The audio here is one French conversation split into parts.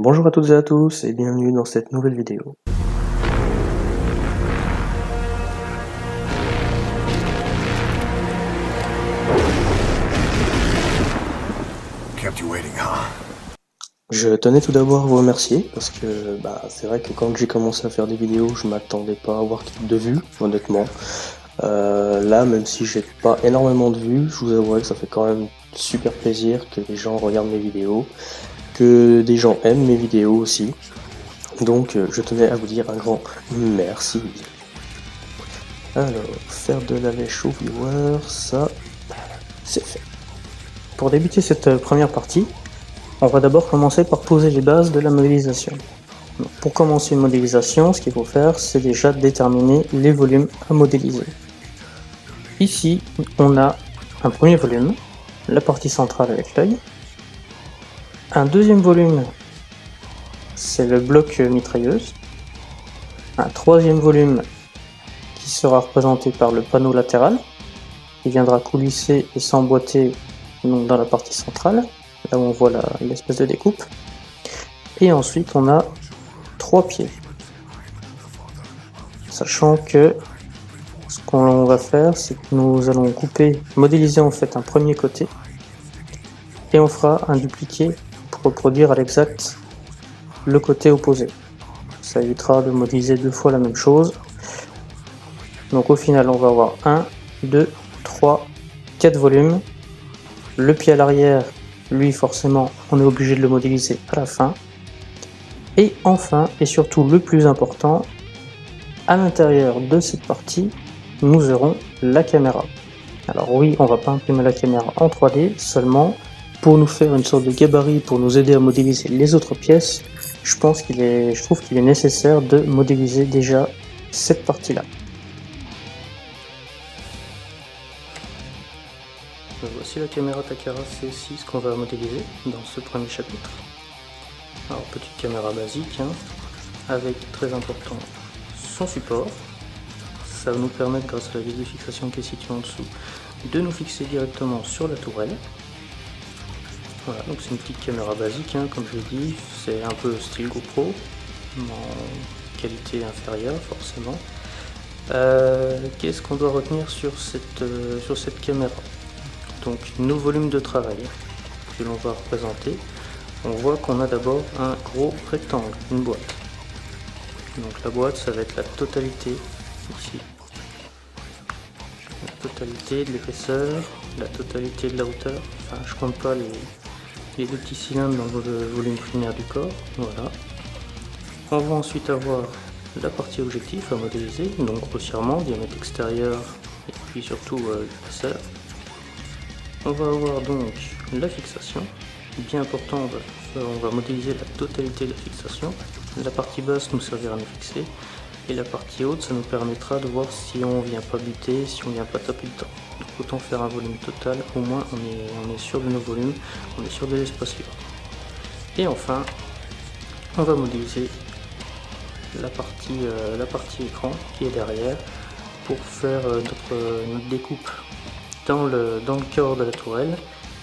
Bonjour à toutes et à tous et bienvenue dans cette nouvelle vidéo. Kept you waiting, huh? Je tenais tout d'abord à vous remercier parce que c'est vrai que quand j'ai commencé à faire des vidéos, je m'attendais pas à avoir de vues, honnêtement. Là, même si j'ai pas énormément de vues, je vous avouerai que ça fait quand même super plaisir que les gens regardent mes vidéos, que des gens aiment mes vidéos aussi. Donc je tenais à vous dire un grand merci. Alors, faire de la lèche aux viewers, ça, c'est fait. Pour débuter cette première partie, on va d'abord commencer par poser les bases de la modélisation. Donc, pour commencer une modélisation, ce qu'il faut faire, c'est déjà déterminer les volumes à modéliser. Ici, on a un premier volume, la partie centrale avec l'œil. Un deuxième volume, c'est le bloc mitrailleuse. Un troisième volume qui sera représenté par le panneau latéral, qui viendra coulisser et s'emboîter dans la partie centrale, là où on voit l'espèce de découpe. Et ensuite, on a 3 pieds. Sachant que ce qu'on va faire, c'est que nous allons modéliser en fait un premier côté, et on fera un dupliqué pour reproduire à l'exact le côté opposé. Ça évitera de modéliser 2 fois la même chose. Donc au final, on va avoir 1, 2, 3, 4 volumes. Le pied à l'arrière, lui forcément, on est obligé de le modéliser à la fin. Et enfin, et surtout le plus important, à l'intérieur de cette partie, nous aurons la caméra. Alors oui, on va pas imprimer la caméra en 3D, seulement pour nous faire une sorte de gabarit, pour nous aider à modéliser les autres pièces, je trouve qu'il est nécessaire de modéliser déjà cette partie-là. Voici la caméra Takara, c'est aussi ce qu'on va modéliser dans ce premier chapitre. Alors petite caméra basique, avec très important son support. Ça va nous permettre, grâce à la vis de fixation qui est située en dessous, de nous fixer directement sur la tourelle. Voilà, donc c'est une petite caméra basique, comme je l'ai dit, c'est un peu style GoPro, en qualité inférieure forcément. Qu'est-ce qu'on doit retenir sur cette caméra? Donc nos volumes de travail que l'on va représenter, on voit qu'on a d'abord un gros rectangle, une boîte. Donc la boîte, ça va être la totalité ici. La totalité de l'épaisseur, la totalité de la hauteur, enfin je compte pas les deux petits cylindres dans le volume primaire du corps, voilà. On va ensuite avoir la partie objectif à modéliser, donc grossièrement, diamètre extérieur et puis surtout l'épaisseur. On va avoir donc la fixation, bien important, on va modéliser la totalité de la fixation. La partie basse nous servira à nous fixer, et la partie haute, ça nous permettra de voir si on vient pas buter, si on vient pas taper le temps. Donc autant faire un volume total, au moins on est sûr de nos volumes, on est sûr de l'espace libre. Et enfin, on va modéliser la partie écran qui est derrière pour faire notre découpe dans le corps de la tourelle,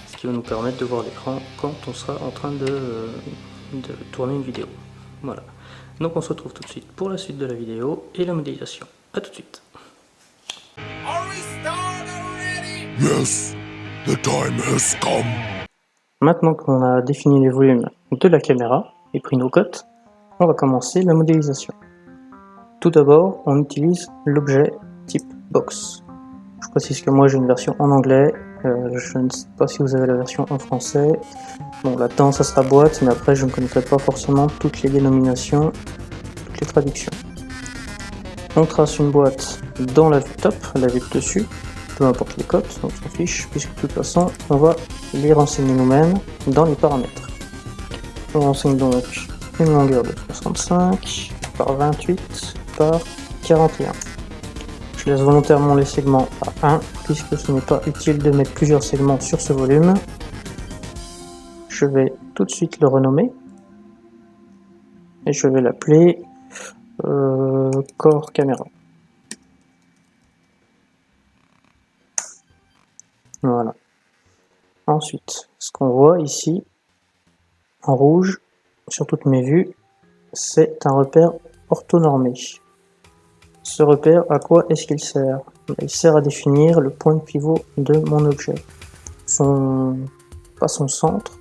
ce qui va nous permettre de voir l'écran quand on sera en train de tourner une vidéo. Voilà. Donc on se retrouve tout de suite pour la suite de la vidéo et la modélisation. A tout de suite. Yes, the time has come. Maintenant qu'on a défini les volumes de la caméra et pris nos cotes, on va commencer la modélisation. Tout d'abord, on utilise l'objet type box. Je précise que moi j'ai une version en anglais, je ne sais pas si vous avez la version en français. Bon, là-dedans ça sera boîte, mais après je ne connaîtrai pas forcément toutes les dénominations, toutes les traductions. On trace une boîte dans la vue top, la vue de dessus, peu importe les cotes, on s'en fiche, puisque de toute façon on va les renseigner nous-mêmes dans les paramètres. On renseigne donc une longueur de 65 par 28 par 41. Je laisse volontairement les segments à 1, puisque ce n'est pas utile de mettre plusieurs segments sur ce volume. Je vais tout de suite le renommer, et je vais l'appeler corps caméra. Voilà. Ensuite, ce qu'on voit ici, en rouge, sur toutes mes vues, c'est un repère orthonormé. Ce repère, à quoi est-ce qu'il sert? Il sert à définir le point de pivot de mon objet. Pas son centre,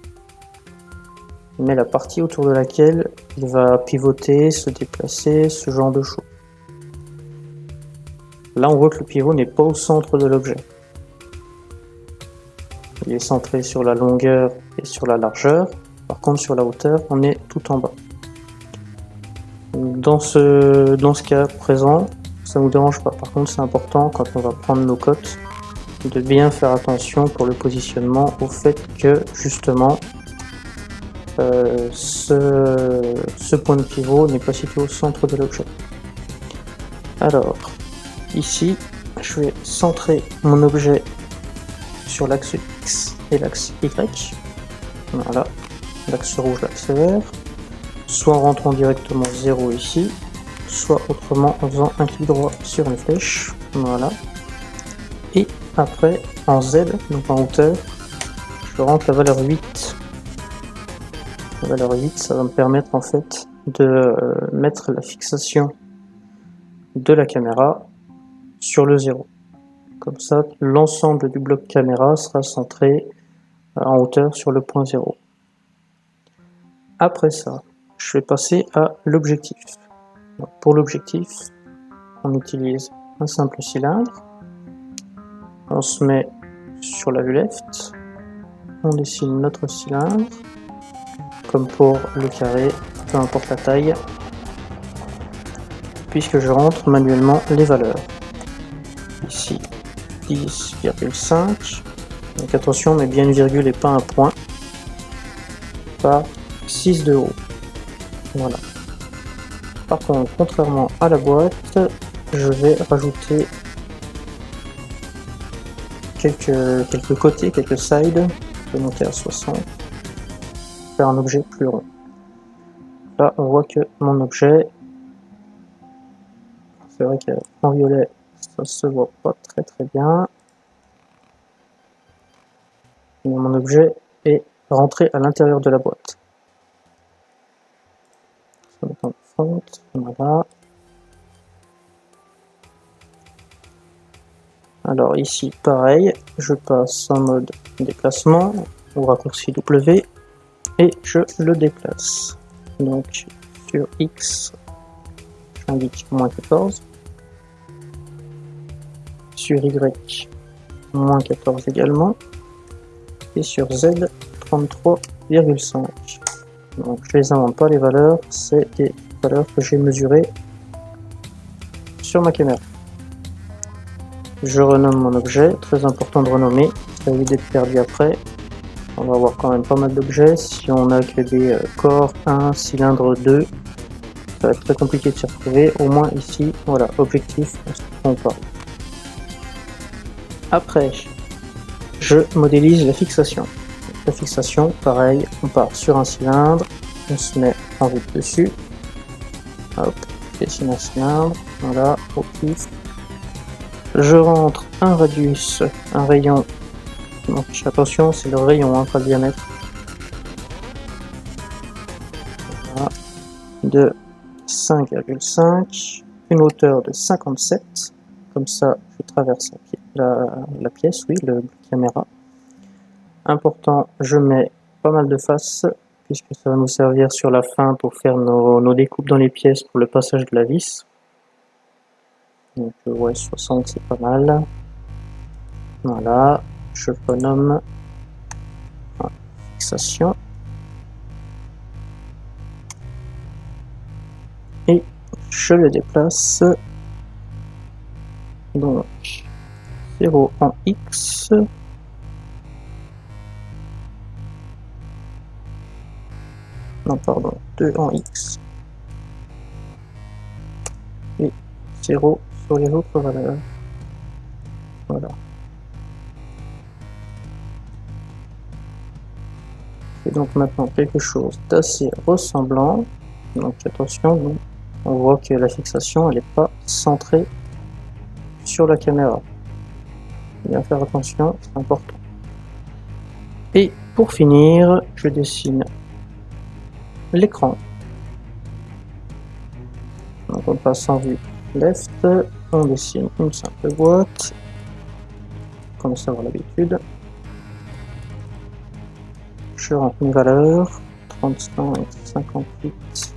mais la partie autour de laquelle il va pivoter, se déplacer, ce genre de choses. Là, on voit que le pivot n'est pas au centre de l'objet. Il est centré sur la longueur et sur la largeur. Par contre, sur la hauteur, on est tout en bas. Dans ce cas présent, ça ne nous dérange pas. Par contre, c'est important quand on va prendre nos cotes de bien faire attention pour le positionnement au fait que justement ce point de pivot n'est pas situé au centre de l'objet. Alors, ici, je vais centrer mon objet sur l'axe X et l'axe Y. Voilà, l'axe rouge, l'axe vert. Soit en rentrant directement 0 ici, soit autrement en faisant un clic droit sur une flèche. Voilà. Et après, en Z, donc en hauteur, je rentre la valeur 8. La valeur 8, ça va me permettre en fait de mettre la fixation de la caméra sur le 0. Comme ça, l'ensemble du bloc caméra sera centré en hauteur sur le point 0. Après ça, je vais passer à l'objectif. Pour l'objectif, on utilise un simple cylindre. On se met sur la vue left. On dessine notre cylindre. Comme pour le carré, peu importe la taille. Puisque je rentre manuellement les valeurs. Ici, 10,5. Donc attention, mais bien une virgule et pas un point. Par 6 de haut. Voilà. Par contre, contrairement à la boîte, je vais rajouter quelques côtés, quelques sides. Je vais monter à 60. Faire un objet plus rond. Là, on voit que mon objet, c'est vrai qu'en violet, ça se voit pas très bien. Mais mon objet est rentré à l'intérieur de la boîte. Voilà. Alors ici, pareil, je passe en mode déplacement ou raccourci W et je le déplace. Donc sur X, j'indique moins 14. Sur Y, moins 14 également. Et sur Z, 33,5. Donc je les invente pas les valeurs, c'est des valeurs que j'ai mesurées sur ma caméra. Je renomme mon objet, très important de renommer, ça évite d'être perdu après. On va avoir quand même pas mal d'objets, si on a que des corps 1, cylindre 2, ça va être très compliqué de s'y retrouver, au moins ici, voilà, objectif, on parle. Après, je modélise la fixation. La fixation, pareil, on part sur un cylindre, on se met en route dessus, hop, je dessine un cylindre, voilà, au pif. Je rentre un radius, un rayon, donc attention, c'est le rayon, hein, pas le diamètre, voilà, de 5,5, une hauteur de 57, comme ça je traverse la pièce, oui, le caméra. Important, je mets pas mal de faces, puisque ça va nous servir sur la fin pour faire nos découpes dans les pièces pour le passage de la vis. Donc ouais, 60 c'est pas mal. Voilà, je renomme fixation. Et je le déplace. Donc 0 en X. Non, pardon, 2 en X. Et 0 sur les autres valeurs. Voilà. C'est donc maintenant quelque chose d'assez ressemblant. Donc attention, on voit que la fixation elle n'est pas centrée sur la caméra. Bien faire attention, c'est important. Et pour finir, je dessine l'écran. Donc on passe en vue left, on dessine une simple boîte, comme ça avoir l'habitude. Je rentre une valeur, 35,58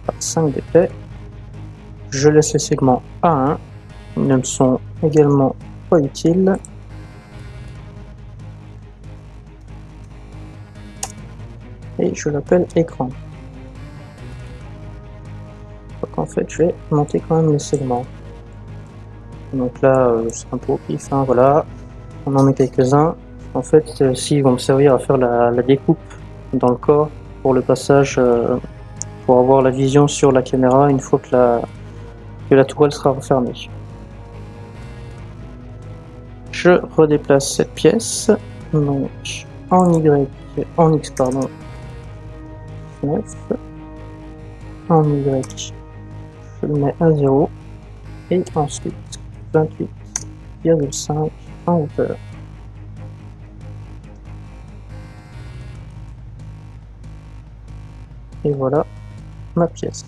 par 5 dp. Je laisse les segments A1, ils ne me sont également pas utiles. Et je l'appelle écran. Donc en fait je vais monter quand même les segments. Donc là c'est un peu au pif, hein, voilà, on en met quelques-uns. En fait s'ils vont me servir à faire la découpe dans le corps pour le passage, pour avoir la vision sur la caméra une fois que la tourelle sera refermée. Je redéplace cette pièce, donc en Y, en X pardon, 9, en Y, je le mets à 0, et ensuite 28,5 en hauteur. Et voilà ma pièce.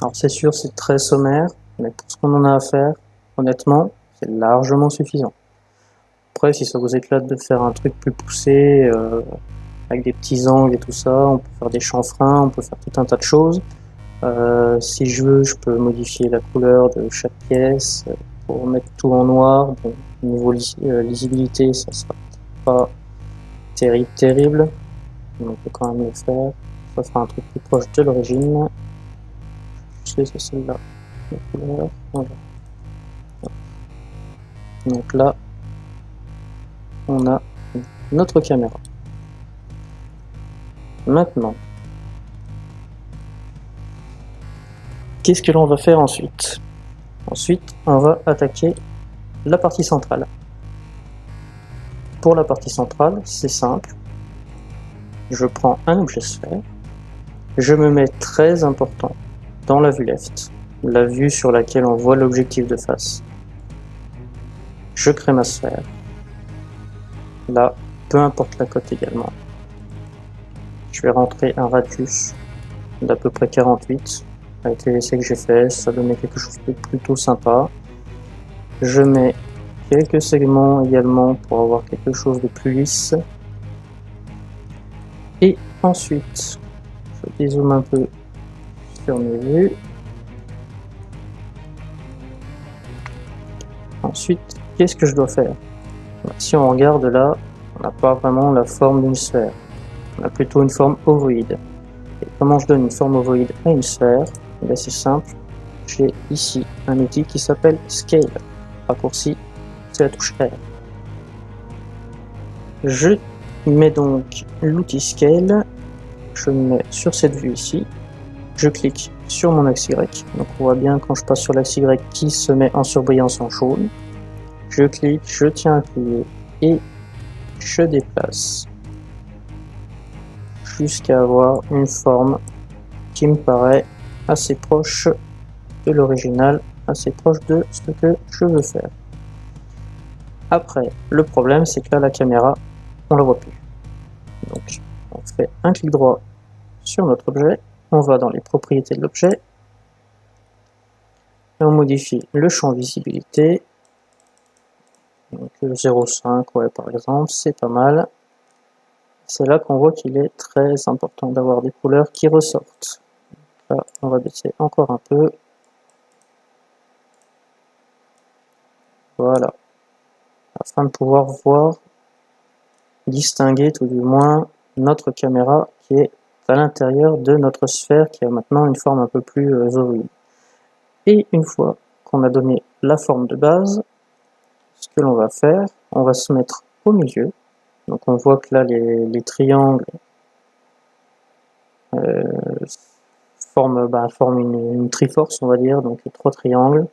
Alors c'est sûr, c'est très sommaire, mais pour ce qu'on en a à faire, honnêtement, c'est largement suffisant. Après, si ça vous éclate de faire un truc plus poussé, avec des petits angles et tout ça, on peut faire des chanfreins, on peut faire tout un tas de choses. Si je veux, je peux modifier la couleur de chaque pièce pour mettre tout en noir. Bon, niveau lisibilité, ça sera pas terrible, mais on peut quand même le faire. Ça fera un truc plus proche de l'origine. Je vais laisser celle-là, la couleur, voilà. Donc là, on a notre caméra. Maintenant, qu'est-ce que l'on va faire ensuite? Ensuite, on va attaquer la partie centrale. Pour la partie centrale, c'est simple. Je prends un objet sphère, je me mets très important dans la vue left, la vue sur laquelle on voit l'objectif de face. Je crée ma sphère. Là, peu importe la cote également. Je vais rentrer un radius d'à peu près 48. Avec les essais que j'ai fait, ça donnait quelque chose de plutôt sympa. Je mets quelques segments également pour avoir quelque chose de plus lisse. Et ensuite, je dézoome un peu sur mes vues. Ensuite, qu'est-ce que je dois faire? Si on regarde là, on n'a pas vraiment la forme d'une sphère. On a plutôt une forme ovoïde. Et comment je donne une forme ovoïde à une sphère? C'est simple, j'ai ici un outil qui s'appelle Scale. Raccourci, c'est la touche R. Je mets donc l'outil Scale, je me mets sur cette vue ici, je clique sur mon axe Y, donc on voit bien quand je passe sur l'axe Y qui se met en surbrillance en jaune. Je clique, je tiens appuyé et je déplace jusqu'à avoir une forme qui me paraît assez proche de l'original, assez proche de ce que je veux faire. Après, le problème c'est que là la caméra, on la voit plus. Donc on fait un clic droit sur notre objet, on va dans les propriétés de l'objet, et on modifie le champ visibilité. Donc 0,5 ouais, par exemple, c'est pas mal. C'est là qu'on voit qu'il est très important d'avoir des couleurs qui ressortent. Là, on va baisser encore un peu. Voilà. Afin de pouvoir voir, distinguer tout du moins notre caméra qui est à l'intérieur de notre sphère qui a maintenant une forme un peu plus ovoïde. Et une fois qu'on a donné la forme de base, ce que l'on va faire, on va se mettre au milieu. Donc on voit que là les triangles forment une triforce, on va dire, donc 3 triangles.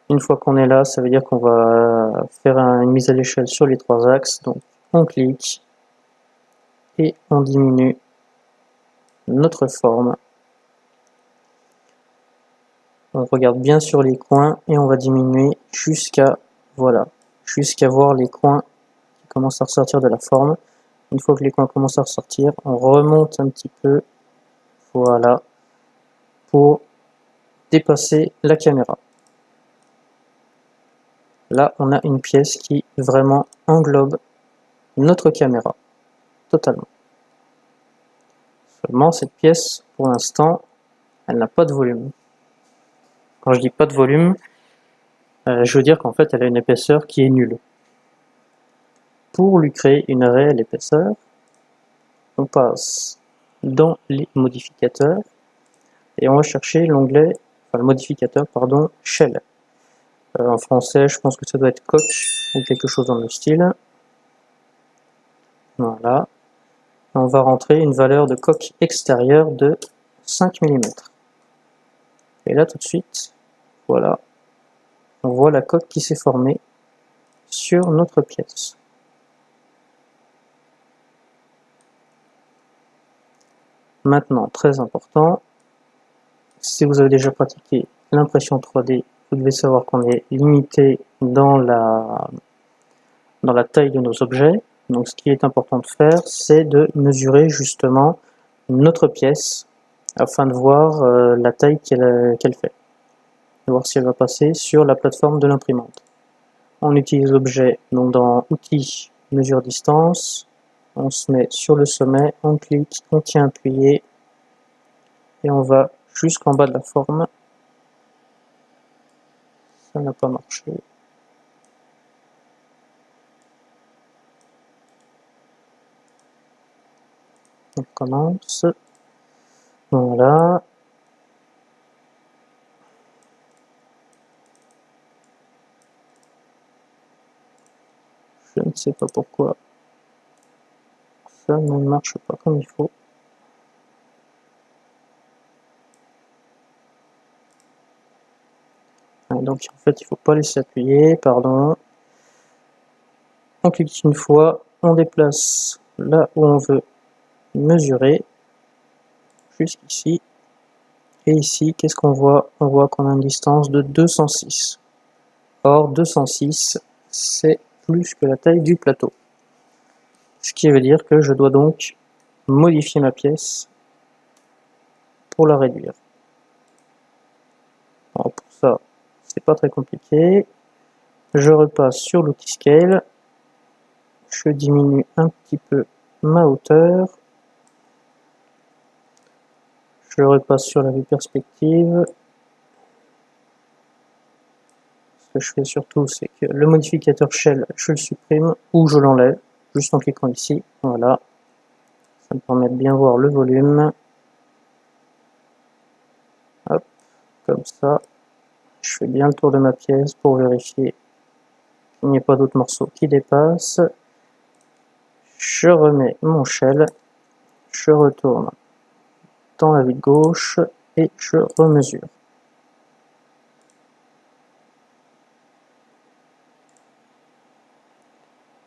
Une fois qu'on est là, ça veut dire qu'on va faire une mise à l'échelle sur les 3 axes. Donc on clique et on diminue notre forme. On regarde bien sur les coins et on va diminuer jusqu'à, voilà, jusqu'à voir les coins qui commencent à ressortir de la forme. Une fois que les coins commencent à ressortir, on remonte un petit peu, voilà, pour dépasser la caméra. Là, on a une pièce qui vraiment englobe notre caméra, totalement. Seulement, cette pièce, pour l'instant, elle n'a pas de volume. Quand je dis pas de volume, je veux dire qu'en fait, elle a une épaisseur qui est nulle. Pour lui créer une réelle épaisseur, on passe dans les modificateurs et on va chercher l'onglet, enfin le modificateur, pardon, Shell. En français, je pense que ça doit être coque ou quelque chose dans le style. Voilà. On va rentrer une valeur de coque extérieure de 5 mm. Et là, tout de suite, voilà, on voit la coque qui s'est formée sur notre pièce. Maintenant, très important, si vous avez déjà pratiqué l'impression 3D, vous devez savoir qu'on est limité dans la taille de nos objets. Donc ce qui est important de faire, c'est de mesurer justement notre pièce afin de voir la taille qu'elle fait. De voir si elle va passer sur la plateforme de l'imprimante. On utilise l'objet donc dans Outils, Mesure distance. On se met sur le sommet, on clique, on tient appuyé et on va jusqu'en bas de la forme. Ça n'a pas marché. On commence. Voilà. Je ne sais pas pourquoi ça ne marche pas comme il faut. Donc en fait il ne faut pas laisser appuyer, pardon. On clique une fois, on déplace là où on veut mesurer, jusqu'ici. Et ici, qu'est-ce qu'on voit? On voit qu'on a une distance de 206. Or 206, c'est plus que la taille du plateau. Ce qui veut dire que je dois donc modifier ma pièce pour la réduire. Alors pour ça, c'est pas très compliqué. Je repasse sur l'outil Scale. Je diminue un petit peu ma hauteur. Je repasse sur la vue perspective. Ce que je fais surtout, c'est que le modificateur Shell, je le supprime ou je l'enlève, juste en cliquant ici. Voilà. Ça me permet de bien voir le volume. Hop, comme ça. Je fais bien le tour de ma pièce pour vérifier qu'il n'y ait pas d'autres morceaux qui dépassent. Je remets mon Shell. Je retourne dans la vue de gauche et je remesure.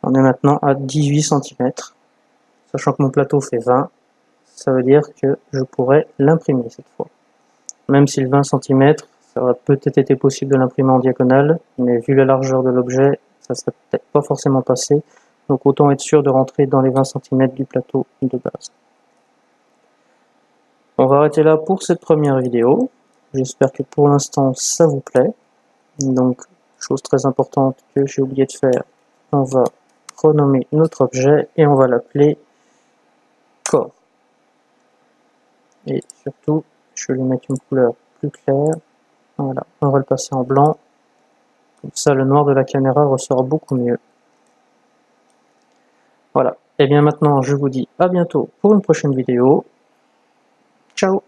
On est maintenant à 18 cm, sachant que mon plateau fait 20, ça veut dire que je pourrais l'imprimer cette fois. Même si le 20 cm, ça aurait peut-être été possible de l'imprimer en diagonale, mais vu la largeur de l'objet, ça ne serait peut-être pas forcément passé, donc autant être sûr de rentrer dans les 20 cm du plateau de base. On va arrêter là pour cette première vidéo. J'espère que pour l'instant ça vous plaît. Donc, chose très importante que j'ai oublié de faire, on va renommer notre objet et on va l'appeler corps. Et surtout, je vais lui mettre une couleur plus claire. Voilà, on va le passer en blanc. Comme ça, le noir de la caméra ressort beaucoup mieux. Voilà. Et bien maintenant, je vous dis à bientôt pour une prochaine vidéo. Ciao!